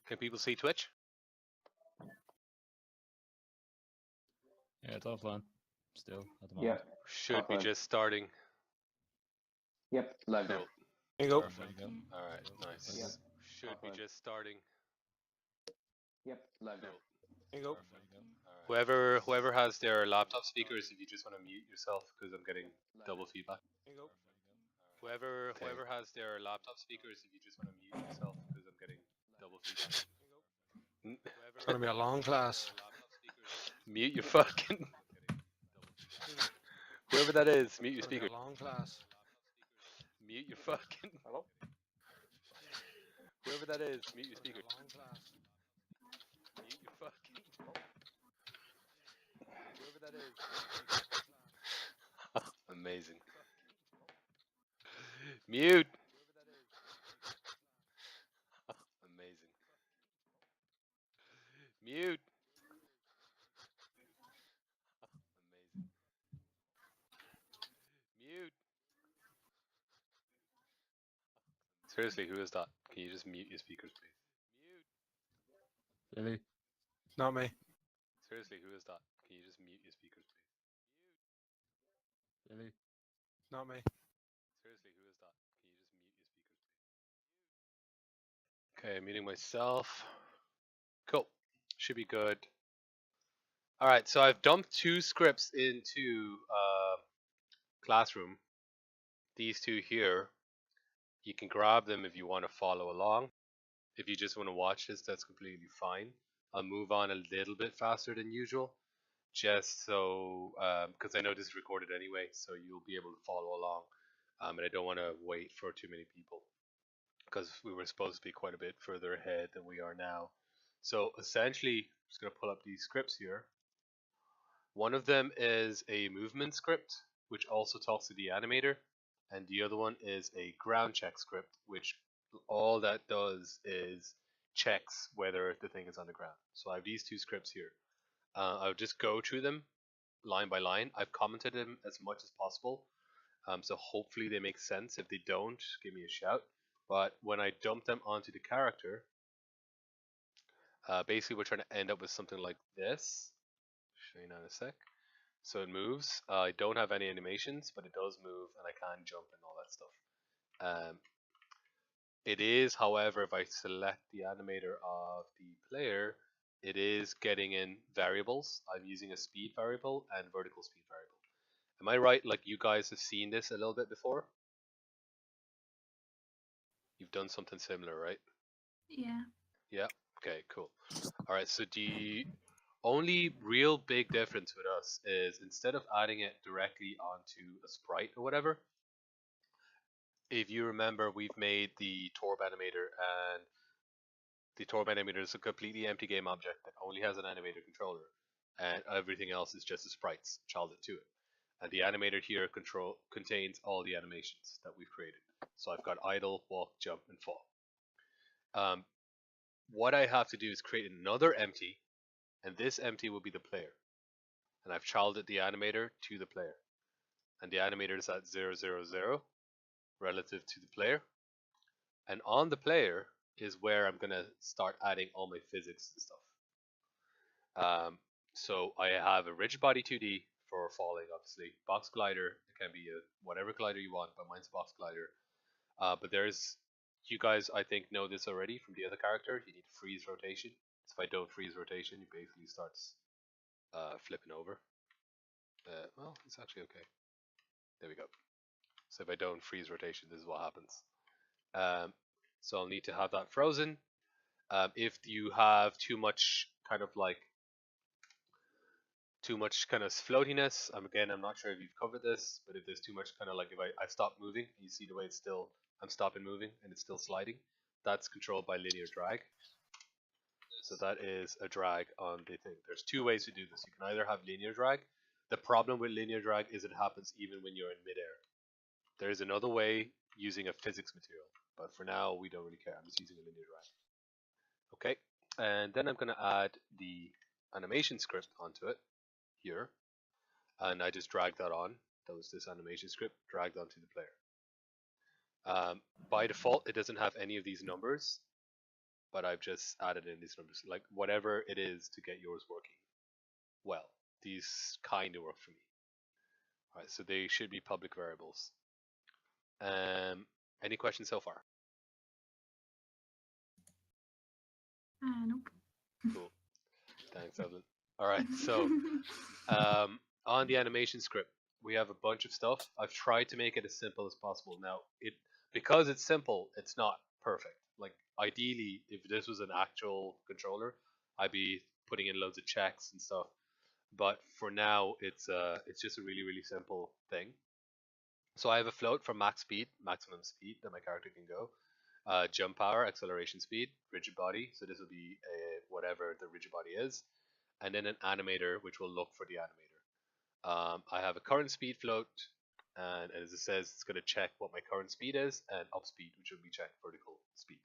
Can people see Twitch? Yeah, it's offline still at the moment. Yeah. Should be Offline. just starting. Yep, live Cool. now. There you go. Perfect. All right, nice. Yep. Should be Offline. just starting. Yep, live now. Cool. There you go. All right. Whoever has their laptop speakers, if you just want to mute yourself, because I'm getting double feedback. There you go. Whoever has their laptop speakers, if you just want to mute yourself, because I'm getting double feedback. It's gonna be a long class. Mute your fucking. Whoever that is, mute your It's gonna be speaker. a long class. Mute your fucking. Hello? Whoever that is, mute your It's gonna speaker. be a long class. Mute your fucking. Whoever that is. Amazing. Mute. Amazing. Mute. Amazing. Mute. Seriously, who is that? Can you just mute your speakers, please? Mute. Really? Not me. Seriously, who is that? Can you just mute your speakers, please? Really? Not me. Seriously, who is that? Can you just mute your speakers, please? Okay, muting myself. Cool. Should be good. Alright, so I've dumped 2 scripts into Classroom. These 2 here. You can grab them if you want to follow along. If you just want to watch this, that's completely fine. I'll move on a little bit faster than usual, just so, because I know this is recorded anyway, so you'll be able to follow along. And I don't want to wait for too many people, because we were supposed to be quite a bit further ahead than we are now. So essentially, I'm just going to pull up these scripts here. One of them is a movement script, which also talks to the animator, and the other one is a ground check script, which all that does is checks whether the thing is on the ground. So I have these 2 scripts here. I'll just go through them line by line. I've commented them as much as possible, so hopefully they make sense. If they don't, give me a shout. But when I dump them onto the character, basically we're trying to end up with something like this. Show you now in a sec. So it moves. I don't have any animations, but it does move, and I can jump and all that stuff. It is, however, if I select the animator of the player, it is getting in variables. I'm using a speed variable and vertical speed variable. Am I right? Like, you guys have seen this a little bit before? You've done something similar, right? Yeah. Yeah. Okay, cool. All right, so the only real big difference with us is instead of adding it directly onto a sprite or whatever, if you remember, we've made the Torb animator, and the Torb animator is a completely empty game object that only has an animator controller, and everything else is just the sprites childed to it. And the animator here contains all the animations that we've created. So I've got idle, walk, jump, and fall. What I have to do is create another empty, and this empty will be the player. And I've childed the animator to the player. And the animator is at 0, 0, 0 relative to the player. And on the player is where I'm going to start adding all my physics and stuff. So I have a rigid body 2D for falling, obviously. Box glider, it can be whatever glider you want, but mine's a box glider. But there's, you guys I think know this already from the other character, you need freeze rotation. So if I don't freeze rotation, it basically starts flipping over. Well, it's actually okay. There we go. So if I don't freeze rotation, this is what happens. So I'll need to have that frozen. If you have too much kind of floatiness, again, I'm not sure if you've covered this, but if there's too much kind of like, if I stop moving, you see the way it's still, I'm stopping moving and it's still sliding, that's controlled by linear drag. So that is a drag on the thing. There's 2 ways to do this. You can either have linear drag. The problem with linear drag is it happens even when you're in midair. There is another way using a physics material, but for now we don't really care. I'm just using a linear drag. Okay, and then I'm going to add the animation script onto it here, and I just drag that on. That was this animation script dragged onto the player. By default, it doesn't have any of these numbers. but I've just added in these numbers, like whatever it is to get yours working well. These kind of work for me. All right, so they should be public variables. Any questions so far? Nope. Cool. Thanks, Evelyn. All right, so on the animation script, we have a bunch of stuff. I've tried to make it as simple as possible. Now, because it's simple, it's not perfect. Like ideally, if this was an actual controller, I'd be putting in loads of checks and stuff. But for now, it's just a really simple thing. So I have a float from max speed, maximum speed that my character can go. Jump power, acceleration speed, rigid body. So this will be whatever the rigid body is, and then an animator which will look for the animator. I have a current speed float, and as it says, it's going to check what my current speed is, and up speed, which will be check vertical speed.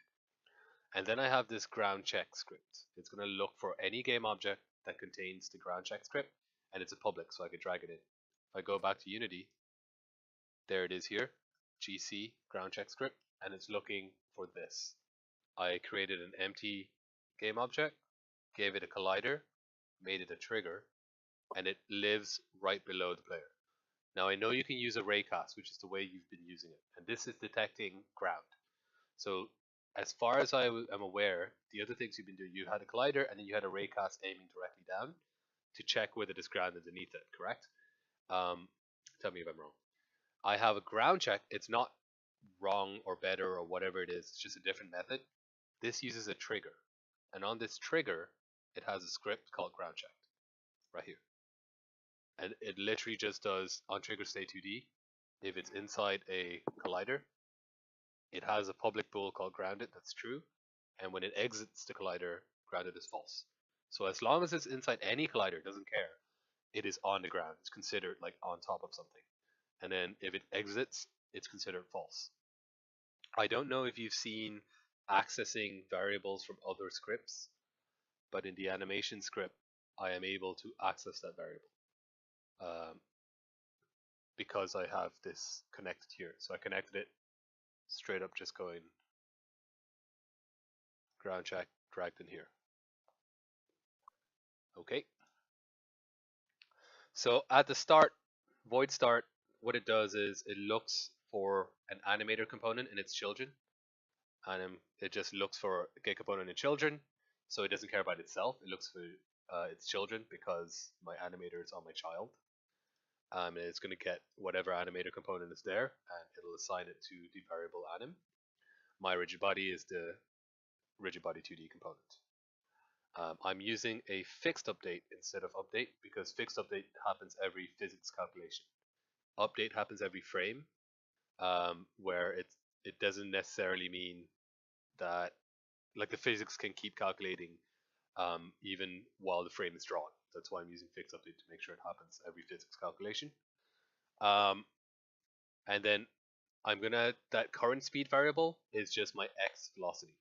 And then I have this ground check script. It's going to look for any game object that contains the ground check script, and it's a public, so I can drag it in. If I go back to Unity, there it is here, GC ground check script, and it's looking for this. I created an empty game object, gave it a collider, made it a trigger, and it lives right below the player. Now I know you can use a raycast, which is the way you've been using it, and this is detecting ground. So as far as I am aware, the other things you've been doing, you had a collider and then you had a raycast aiming directly down to check whether there's ground underneath it, correct? Tell me if I'm wrong. I have a ground check. It's not wrong or better or whatever it is. It's just a different method. This uses a trigger, and on this trigger, it has a script called ground check right here, and it literally just does on trigger stay 2D. If it's inside a collider, it has a public bool called grounded that's true, and when it exits the collider, grounded is false. So as long as it's inside any collider, it doesn't care. It is on the ground. It's considered like on top of something. And then if it exits, it's considered false. I don't know if you've seen accessing variables from other scripts, but in the animation script, I am able to access that variable because I have this connected here. So I connected it straight up, just going ground check, dragged in here. Okay. So at the start, void start, what it does is it looks for an animator component in its children, and it just looks for a get component in children, so it doesn't care about itself. It looks for its children because my animator is on my child. And it's going to get whatever animator component is there, and it'll assign it to the variable anim. My rigid body is the rigid body 2D component. I'm using a fixed update instead of update because fixed update happens every physics calculation. Update happens every frame, where it doesn't necessarily mean that like the physics can keep calculating even while the frame is drawn. That's why I'm using fixed update to make sure it happens every physics calculation. And then that current speed variable is just my x velocity.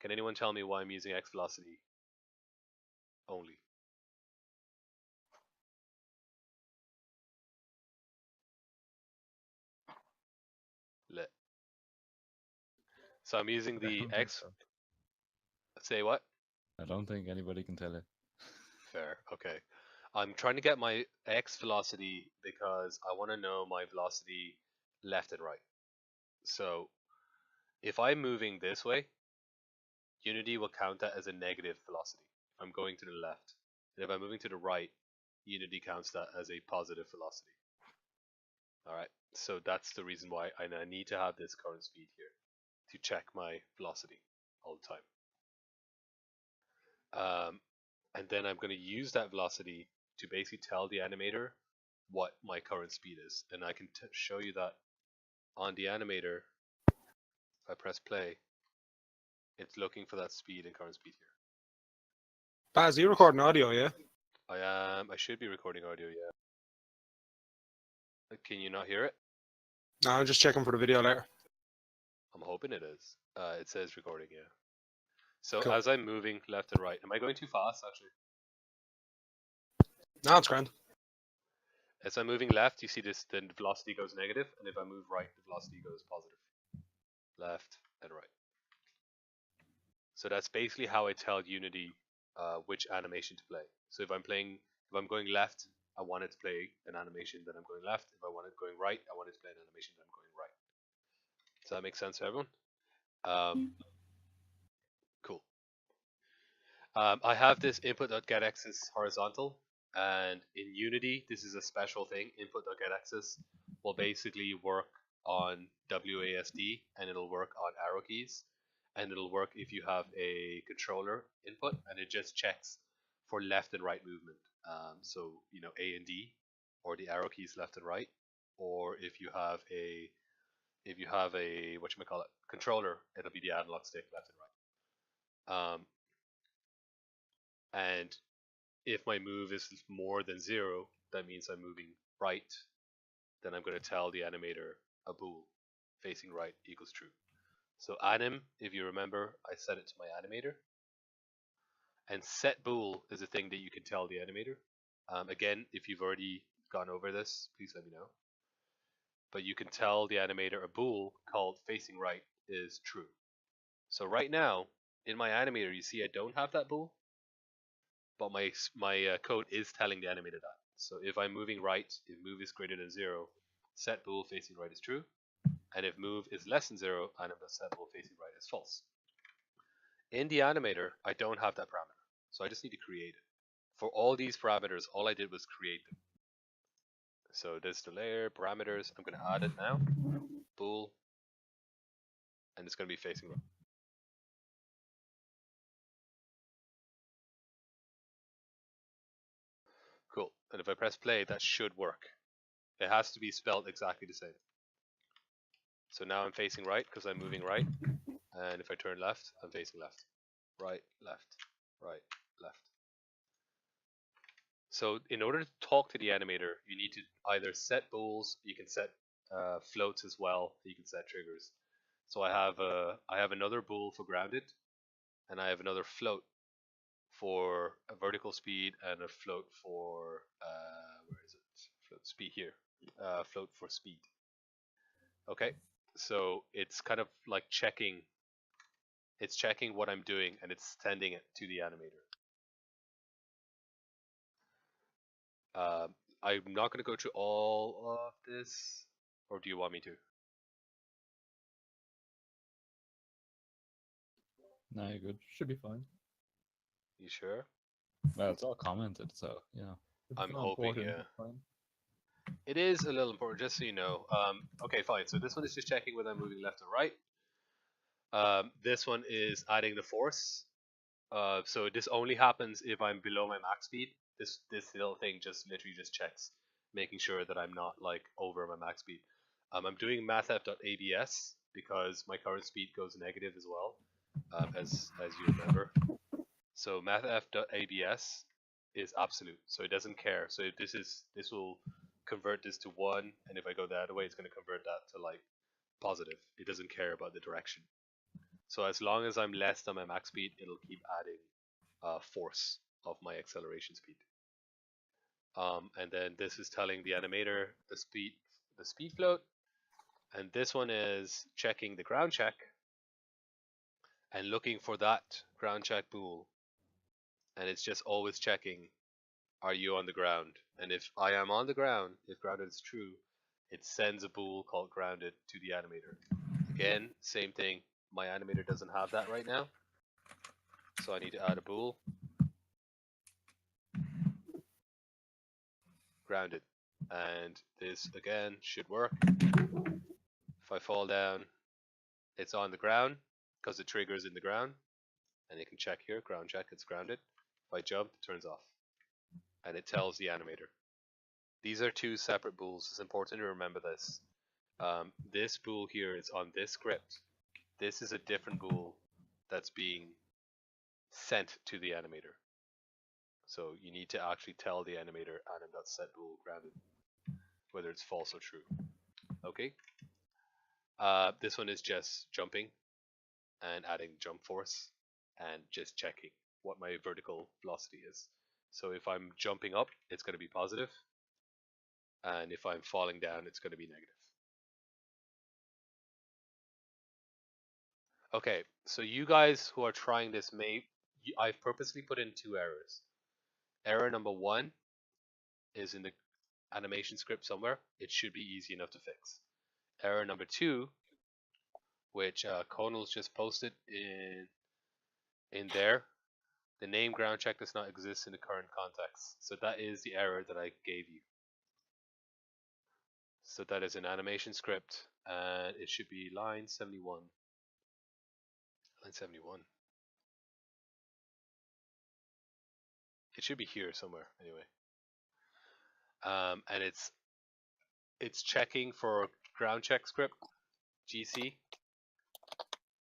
Can anyone tell me why I'm using x velocity only? Lit. So I'm using the x. Say what? I don't think anybody can tell it. Fair. Okay. I'm trying to get my x velocity because I want to know my velocity left and right. So if I'm moving this way, Unity will count that as a negative velocity if I'm going to the left. And if I'm moving to the right, Unity counts that as a positive velocity. Alright, so that's the reason why I need to have this current speed here to check my velocity all the time. And then I'm going to use that velocity to basically tell the animator what my current speed is. And I can show you that on the animator. If I press play, it's looking for that speed and current speed here. Baz, are you recording audio, yeah? I should be recording audio, yeah. Can you not hear it? No, I'm just checking for the video later. I'm hoping it is. It says recording, yeah. So Cool. as I'm moving left and right, am I going too fast actually? No, it's grand. As I'm moving left, you see this, the velocity goes negative, and if I move right, the velocity goes positive. Left and right. So that's basically how I tell Unity which animation to play. So if I'm going left, I want it to play an animation that I'm going left. If I want it going right, I want it to play an animation that I'm going right. Does that make sense to everyone? Cool. I have this input.getAxis horizontal, and in Unity, this is a special thing. Input.getAxis will basically work on WASD, and it'll work on arrow keys, and it'll work if you have a controller input, and it just checks for left and right movement. So you know, A and D, or the arrow keys left and right, or if you have a whatchamacallit controller, it'll be the analog stick left and right. And if my move is more than 0, that means I'm moving right. Then I'm going to tell the animator a bool facing right equals true. So anim, if you remember, I set it to my animator. And set bool is a thing that you can tell the animator. Again, if you've already gone over this, please let me know. But you can tell the animator a bool called facing right is true. So right now, in my animator, you see I don't have that bool, but my code is telling the animator that. So if I'm moving right, if move is greater than 0, set bool facing right is true. And if move is less than 0, set bool facing right is false. In the animator, I don't have that parameter, so I just need to create it. For all these parameters, all I did was create them. So this is the layer, parameters, I'm going to add it now, bool, and it's going to be facing right. Cool, and if I press play, that should work. It has to be spelled exactly the same. So now I'm facing right because I'm moving right, and if I turn left, I'm facing left. Right, left, right, left. So in order to talk to the animator, you need to either set bools, you can set floats as well, you can set triggers. So I have another bool for grounded, and I have another float for a vertical speed and a float for where is it? Float speed here. Float for speed. Okay, so it's kind of like checking. It's checking what I'm doing and it's sending it to the animator. I'm not going to go through all of this, or do you want me to? No, you're good. Should be fine. You sure? Well, it's all commented, so yeah. If I'm it's not hoping, important, yeah. it's fine. It is a little important, just so you know. Okay, fine. So this one is just checking whether I'm moving left or right. This one is adding the force. So this only happens if I'm below my max speed. This little thing just literally just checks, making sure that I'm not like over my max speed. I'm doing mathf.abs because my current speed goes negative as well, as you remember. So mathf.abs is absolute, so it doesn't care. So if this will convert this to 1, and if I go the other way, it's going to convert that to like positive. It doesn't care about the direction. So as long as I'm less than my max speed, it'll keep adding force of my acceleration speed. And then this is telling the animator the speed float, and this one is checking the ground check and looking for that ground check bool, and it's just always checking, are you on the ground? And if I am on the ground, if grounded is true, it sends a bool called grounded to the animator. Again, same thing, my animator doesn't have that right now, so I need to add a bool. Grounded, and this again should work. If I fall down, it's on the ground because the trigger is in the ground, and you can check here, ground check, it's grounded. If I jump, it turns off, and it tells the animator. These are two separate bools. It's important to remember this. This bool here is on this script. This is a different bool that's being sent to the animator. So you need to actually tell the animator anim.setBool grounded, whether it's false or true. Okay. This one is just jumping and adding jump force and just checking what my vertical velocity is. So if I'm jumping up, it's going to be positive, and if I'm falling down, it's going to be negative. Okay, so you guys who are trying this I've purposely put in 2 errors. Error number 1 is in the animation script somewhere. It should be easy enough to fix. Error number 2, which Conal's just posted in there, the name Groundcheck does not exist in the current context. So that is the error that I gave you. So that is an animation script, and it should be line 71. Line 71. It should be here somewhere anyway. And it's checking for Groundcheck script, GC,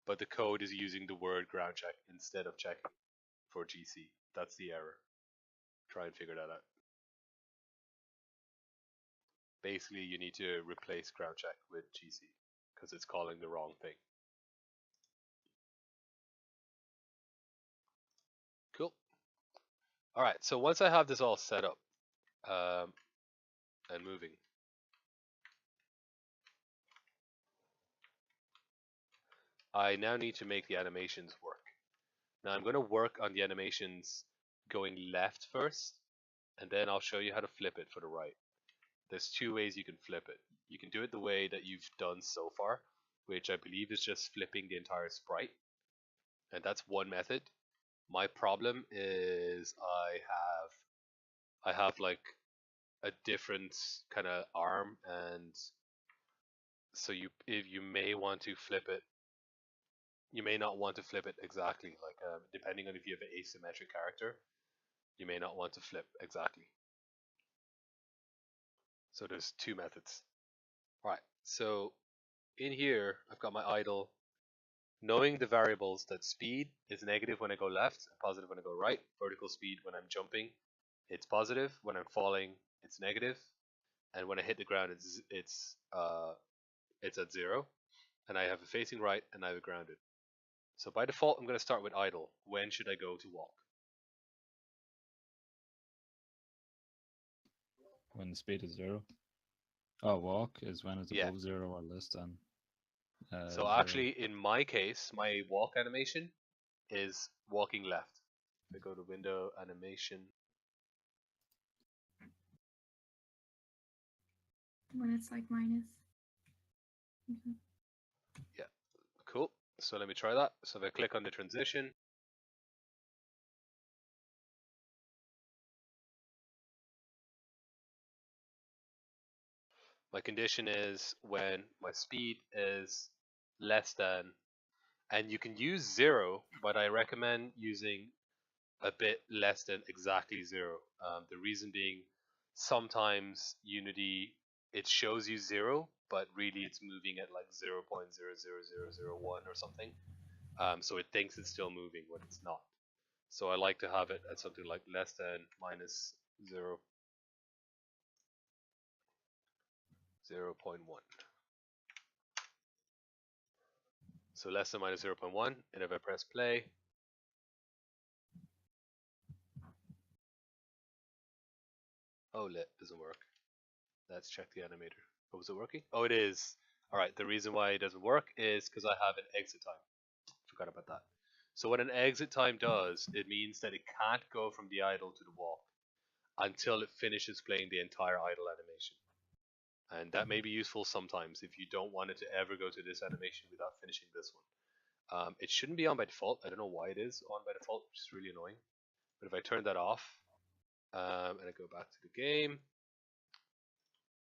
but the code is using the word Groundcheck instead of checking for GC. That's the error. Try and figure that out. Basically, you need to replace Groundcheck with GC because it's calling the wrong thing. Cool. All right, so once I have this all set up and moving, I now need to make the animations work. Now I'm going to work on the animations going left first, and then I'll show you how to flip it for the right. There's 2 ways you can flip it. You can do it the way that you've done so far, which I believe is just flipping the entire sprite, and that's one method. My problem is I have like a different kind of arm, and so if you may want to flip it, you may not want to flip it exactly, like depending on if you have an asymmetric character, you may not want to flip exactly. So there's 2 methods. Alright, so in here I've got my idle, knowing the variables that speed is negative when I go left and positive when I go right, vertical speed when I'm jumping it's positive, when I'm falling it's negative, and when I hit the ground it's at 0, and I have a facing right and I have a grounded. So by default I'm going to start with idle. When should I go to walk? When the speed is 0. Oh, walk is when it's Yeah. above 0 or less than. So 0. actually in my case, my walk animation is walking left. If I go to window animation, When it's like minus. yeah, cool. So let me try that. So if I click on the transition, my condition is when my speed is less than, and you can use 0, but I recommend using a bit less than exactly 0. The reason being, sometimes Unity, it shows you 0, but really it's moving at like 0.00001 or something. So it thinks it's still moving when it's not. So I like to have it at something like less than minus 0.1. So less than minus 0.1, and if I press play, oh, lit doesn't work. Let's check the animator. Oh, was it working? Oh, it is. Alright, the reason why it doesn't work is because I have an exit time. Forgot about that. So what an exit time does, it means that it can't go from the idle to the walk until it finishes playing the entire idle animation. And that may be useful sometimes if you don't want it to ever go to this animation without finishing this one. It shouldn't be on by default. I don't know why it is on by default, which is really annoying. But if I turn that off and I go back to the game,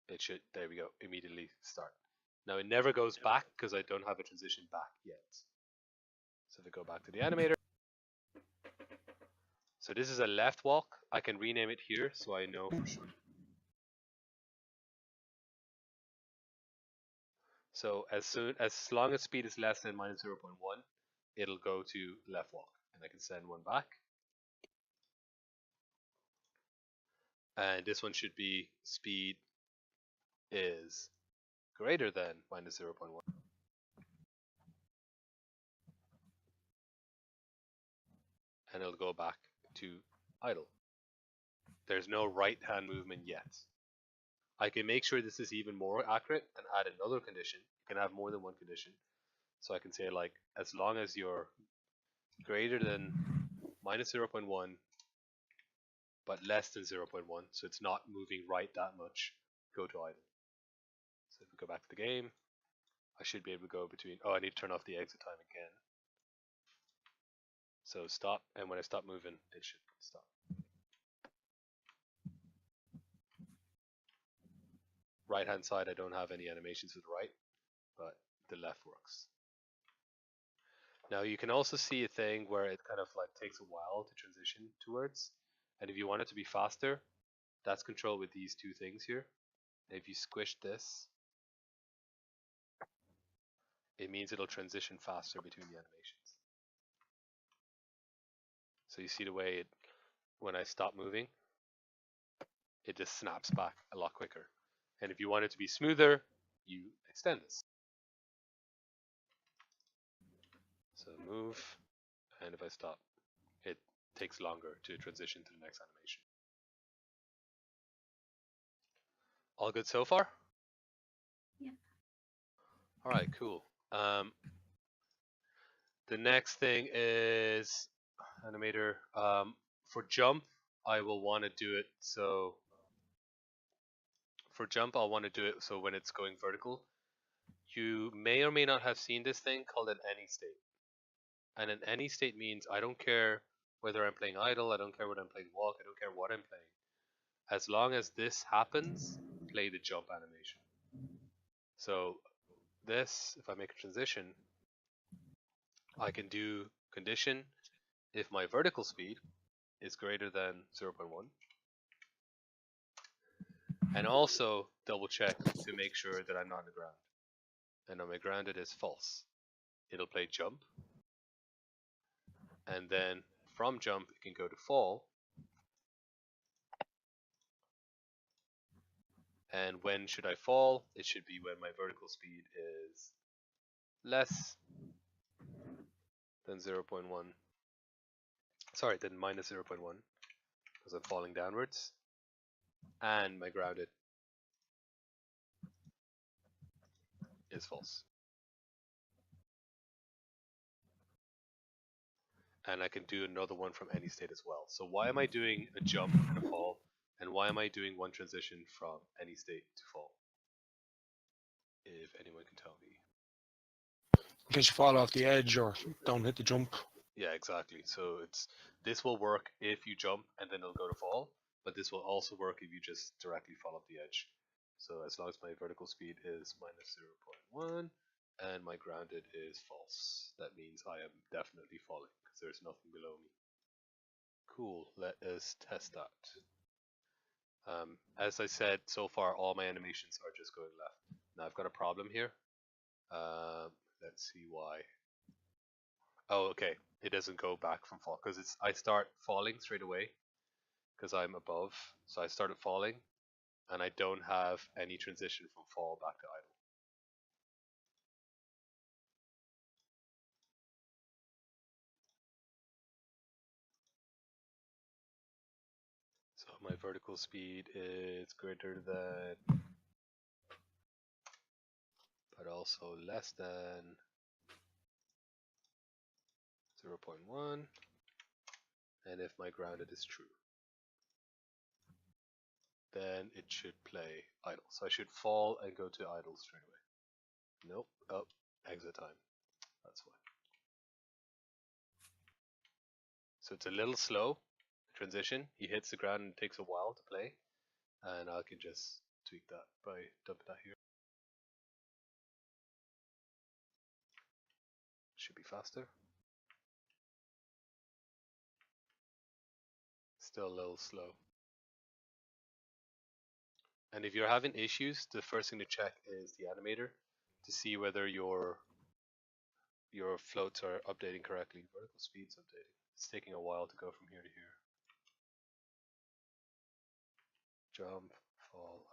it should, there we go, immediately start. Now it never goes back because I don't have a transition back yet. So if I go back to the animator, so this is a left walk. I can rename it here so I know for sure. So as long as speed is less than minus 0.1, it'll go to left walk, and I can send one back. And this one should be speed is greater than minus 0.1. And it'll go back to idle. There's no right hand movement yet. I can make sure this is even more accurate and add another condition. You can have more than one condition. So I can say like, as long as you're greater than minus 0.1, but less than 0.1, so it's not moving right that much, go to idle. So if we go back to the game, I should be able to go between, oh, I need to turn off the exit time again. So stop, and when I stop moving, it should stop. Right hand side, I don't have any animations to the right, but the left works. Now you can also see a thing where it kind of like takes a while to transition towards, and if you want it to be faster, that's controlled with these two things here. And if you squish this, it means it'll transition faster between the animations. So you see the way it, when I stop moving, it just snaps back a lot quicker. And if you want it to be smoother, you extend this. So move, and if I stop, it takes longer to transition to the next animation. All good so far? Yeah. All right, cool. The next thing is animator. For jump, I will want to do it so. For jump, I'll want to do it so when it's going vertical. You may or may not have seen this thing called an any state. And an any state means I don't care whether I'm playing idle, I don't care whether I'm playing walk, I don't care what I'm playing. As long as this happens, play the jump animation. So this, if I make a transition, I can do condition if my vertical speed is greater than 0.1. And also double check to make sure that I'm not on the ground. And on my ground it is false. It'll play jump. And then from jump it can go to fall. And when should I fall? It should be when my vertical speed is less than 0.1. Sorry, then minus 0.1, because I'm falling downwards. And my grounded is false. And I can do another one from any state as well. So why am I doing a jump and a fall? And why am I doing one transition from any state to fall? If anyone can tell me. In case you fall off the edge or don't hit the jump. Yeah, exactly. So this will work if you jump and then it'll go to fall, but this will also work if you just directly fall off the edge. So as long as my vertical speed is minus 0.1 and my grounded is false, that means I am definitely falling because there's nothing below me. Cool, let us test that. As I said, so far all my animations are just going left. Now I've got a problem here. Let's see why. Oh, okay. It doesn't go back from fall because I start falling straight away because I'm above. So I started falling and I don't have any transition from fall back to idle. So my vertical speed is greater than, but also less than 0.1, and if my grounded is true, then it should play idle. So I should fall and go to idle straight away. Nope. Oh, exit time. That's why. So it's a little slow transition. He hits the ground and it takes a while to play, and I can just tweak that by dumping that here. Should be faster. Still a little slow. And if you're having issues, the first thing to check is the animator to see whether your floats are updating correctly. Vertical speed's updating. It's taking a while to go from here to here. Jump, fall,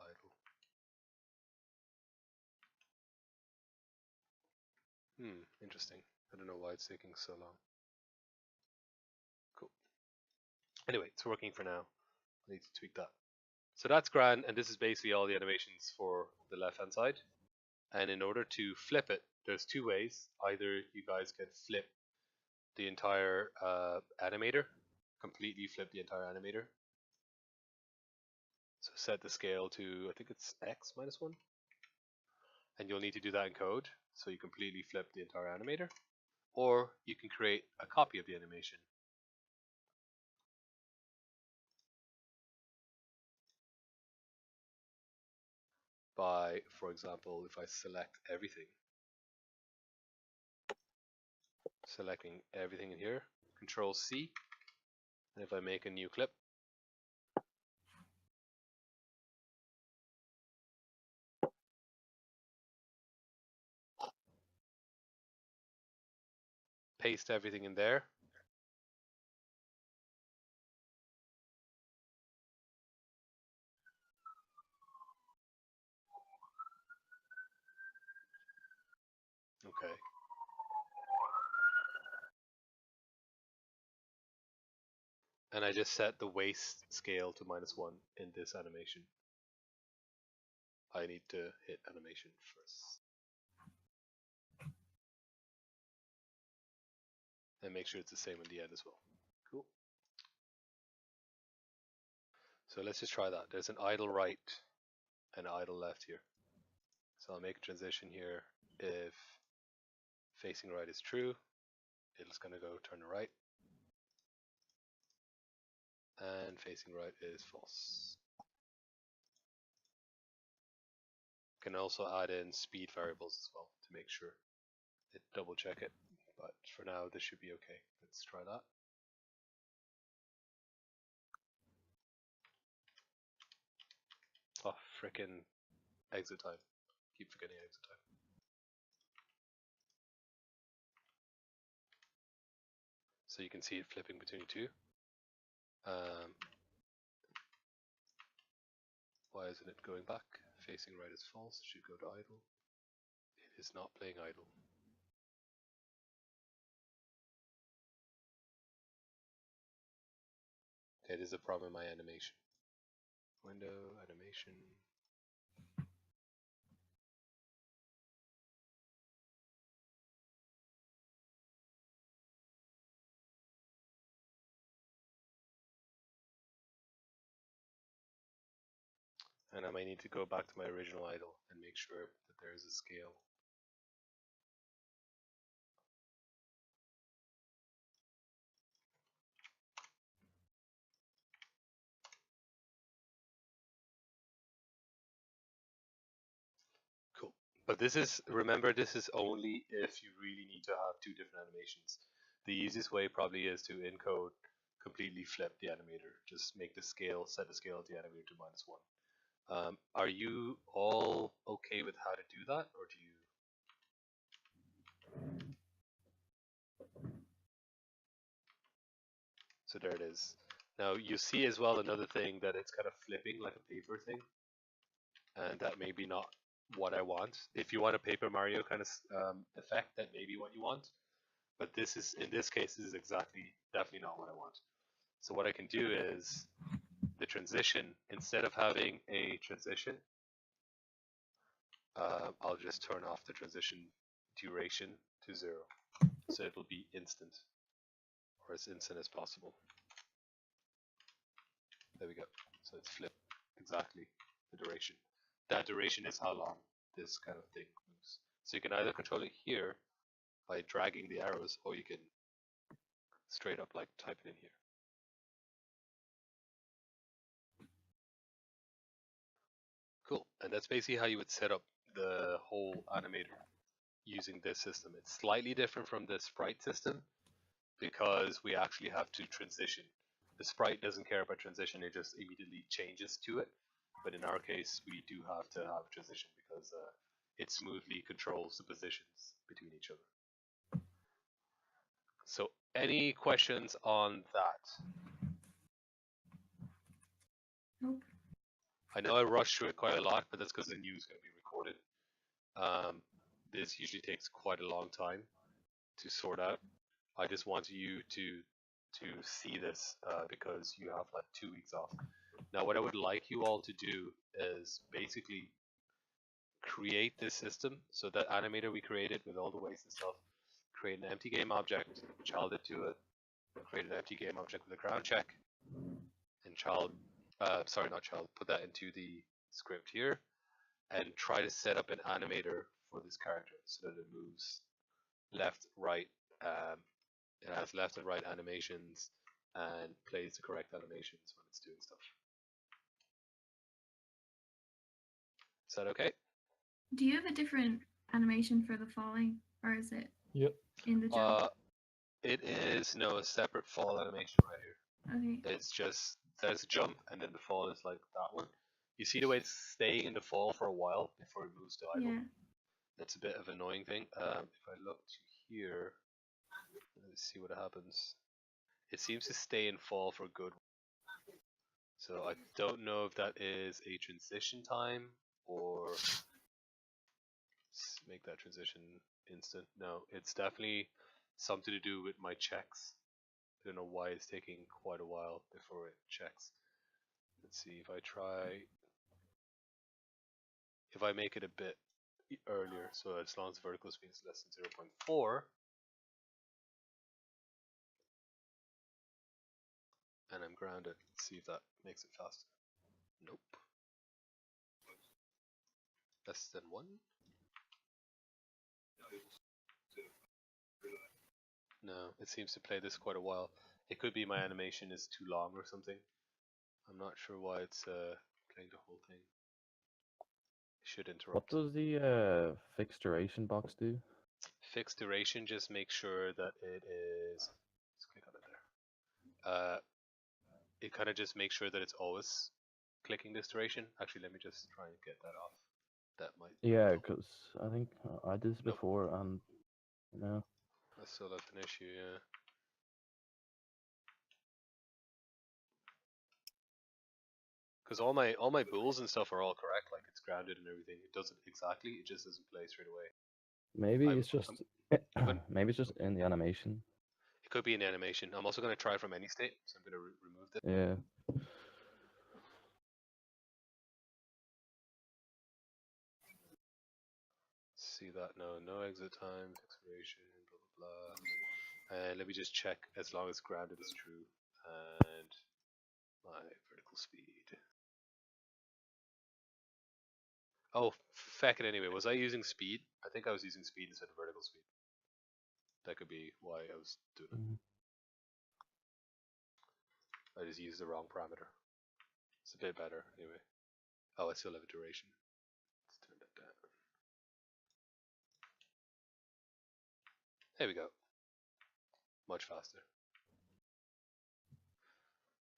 idle. Interesting. I don't know why it's taking so long. Cool. Anyway, it's working for now. I need to tweak that. So that's grand, and this is basically all the animations for the left hand side. And in order to flip it, there's two ways. Either you guys can flip the entire animator, completely flip the entire animator. So set the scale to, I think it's x minus 1. And you'll need to do that in code, so you completely flip the entire animator. Or you can create a copy of the animation. By, for example, if I select everything, selecting everything in here, Control C, and if I make a new clip, paste everything in there, okay. And I just set the waist scale to -1 in this animation. I need to hit animation first. And make sure it's the same in the end as well. Cool. So let's just try that. There's an idle right and an idle left here. So I'll make a transition here. If facing right is true, it's going to go turn to right. And facing right is false. Can also add in speed variables as well to make sure it double check it. But for now, this should be okay. Let's try that. Oh, frickin' exit time. Keep forgetting exit time. So you can see it flipping between the two. Why isn't it going back? Facing right is false, it should go to idle. It is not playing idle. Okay, there's a problem in my animation. Window, animation. And I might need to go back to my original idle and make sure that there is a scale. Cool. But this is, remember, this is only if you really need to have two different animations. The easiest way probably is to encode completely flip the animator. Just make the scale, set the scale of the animator to -1. Are you all okay with how to do that, or do you? So there it is. Now you see as well another thing that it's kind of flipping like a paper thing, and that may be not what I want. If you want a Paper Mario kind of effect, that may be what you want. But this is, in this case, this is definitely not what I want. So what I can do is the transition, instead of having a transition, I'll just turn off the transition duration to 0. So it'll be instant, or as instant as possible. There we go. So it's flipped exactly the duration. That duration is how long this kind of thing moves. So you can either control it here by dragging the arrows, or you can straight up like type it in here. Cool. And that's basically how you would set up the whole animator using this system. It's slightly different from the sprite system because we actually have to transition. The sprite doesn't care about transition, it just immediately changes to it. But in our case, we do have to have transition because it smoothly controls the positions between each other. So any questions on that? Nope. I know I rushed through it quite a lot, but that's because the news is going to be recorded. This usually takes quite a long time to sort out. I just want you to see this because you have like 2 weeks off. Now what I would like you all to do is basically create this system. So that animator we created with all the weights and stuff, create an empty game object, child it to it, create an empty game object with a ground check, and put that into the script here, and try to set up an animator for this character so that it moves left, right. It has left and right animations and plays the correct animations when it's doing stuff. Is that okay? Do you have a different animation for the falling, or is it Yep. in the jump? It is a separate fall animation right here. Okay. It's just there's a jump and then the fall is like that one. You see the way it's staying in the fall for a while before it moves to idle. Yeah. That's a bit of an annoying thing. If I look to here, let's see what happens. It seems to stay in fall for good. So I don't know if that is a transition time or make that transition instant. No, it's definitely something to do with my checks. I don't know why it's taking quite a while before it checks. Let's see if I try. If I make it a bit earlier, so as long as vertical speed is less than 0.4, and I'm grounded, let's see if that makes it faster. Nope. Less than 1? No, it seems to play this quite a while. It could be my animation is too long or something. I'm not sure why it's playing the whole thing. It should interrupt. What does the fixed duration box do? Fixed duration just make sure that it is. Let's click on it there. It kind of just makes sure that it's always clicking this duration. Actually, let me just try and get that off. That might. Yeah, help. because I think I did this Nope. before, and That's still that's an issue, yeah. Because all my bools and stuff are all correct, like it's grounded and everything. It doesn't exactly, it just doesn't play straight away. maybe I'm- it's just maybe it's just in the animation. It could be an animation. I'm also going to try from any state, so I'm going to remove this. Yeah. See that? No exit time, expiration, blah blah blah. And let me just check as long as grounded is true. And my vertical speed. Oh, feck it anyway. Was I using speed? I think I was using speed instead of vertical speed. That could be why I was doing it. Mhm. I just used the wrong parameter. It's a bit better anyway. Oh, I still have a duration. Let's turn that down. There we go. Much faster.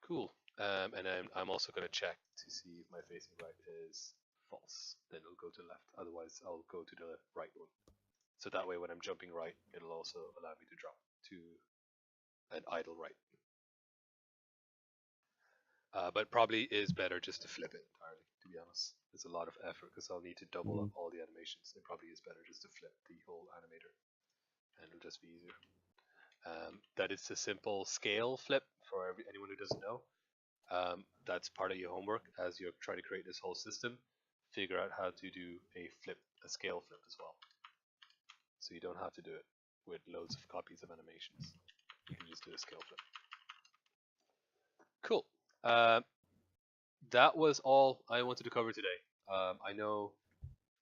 Cool. And then I'm also going to check to see if my facing right is false. Then it'll go to left. Otherwise, I'll go to the right one. So that way, when I'm jumping right, it'll also allow me to drop to an idle right. But probably is better just to flip it entirely, to be honest. It's a lot of effort because I'll need to double up all the animations. It probably is better just to flip the whole animator, and it'll just be easier. That is a simple scale flip for anyone who doesn't know. That's part of your homework as you're trying to create this whole system. Figure out how to do a scale flip as well. So you don't have to do it with loads of copies of animations. You can just do a scale flip. Cool. That was all I wanted to cover today. I know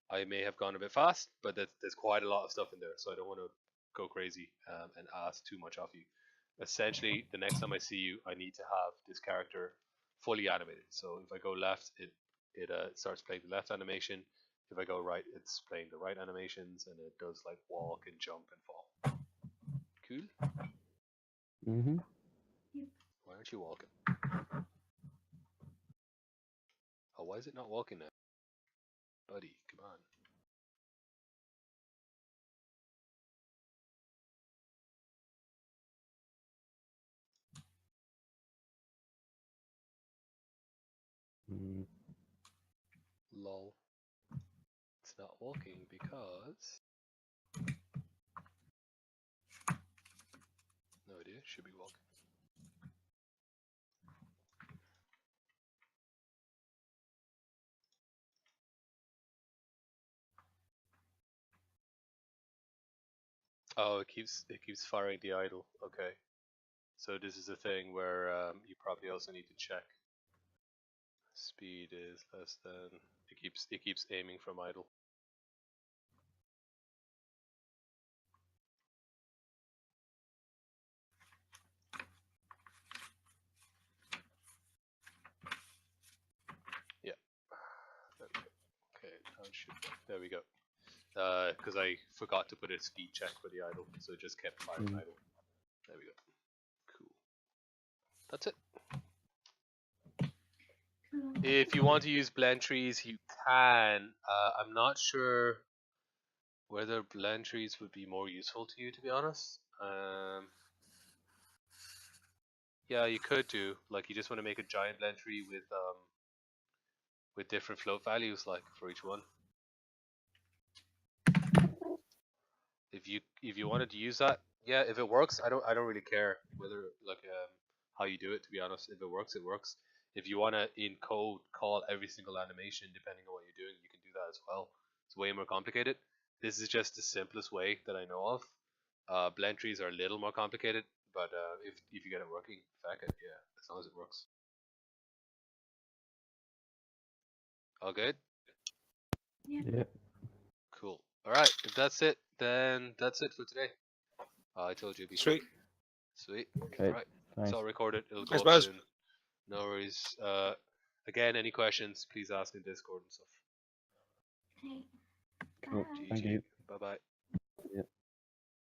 I may have gone a bit fast, but there's quite a lot of stuff in there, so I don't want to go crazy and ask too much of you. Essentially, the next time I see you, I need to have this character fully animated. So if I go left, it starts playing the left animation. If I go right, it's playing the right animations, and it does like walk and jump and fall. Cool? Mm-hmm. Why aren't you walking? Oh, why is it not walking now? Buddy, come on. Lol. It's not walking because... No idea, should be walking. Oh, it keeps firing the idle. Okay. So this is a thing where you probably also need to check. Speed is less than. It keeps aiming from idle. Yeah. Okay. There we go. Because I forgot to put a speed check for the idle, so it just kept firing idle. There we go. Cool. That's it. Cool. If you want to use blend trees, you can. I'm not sure whether blend trees would be more useful to you, to be honest. Yeah, you could do. Like, you just want to make a giant blend tree with different float values, like for each one. If you wanted to use that, yeah, if it works, I don't really care whether like how you do it, to be honest. If it works, it works. If you want to in code call every single animation depending on what you're doing, you can do that as well. It's way more complicated. This is just the simplest way that I know of. Blend trees are a little more complicated, but if you get it working, fuck it, yeah, as long as it works. All good? Yeah. Cool. Alright, if that's it, then that's it for today. I told you it'd be Sweet. quick. Sweet. Okay. Alright, it's Thanks. all recorded. It'll go Thanks, up Buzz. soon. No worries. Again, any questions, please ask in Discord and stuff. Okay. Cool. Bye. Thank you. Bye bye. Yeah.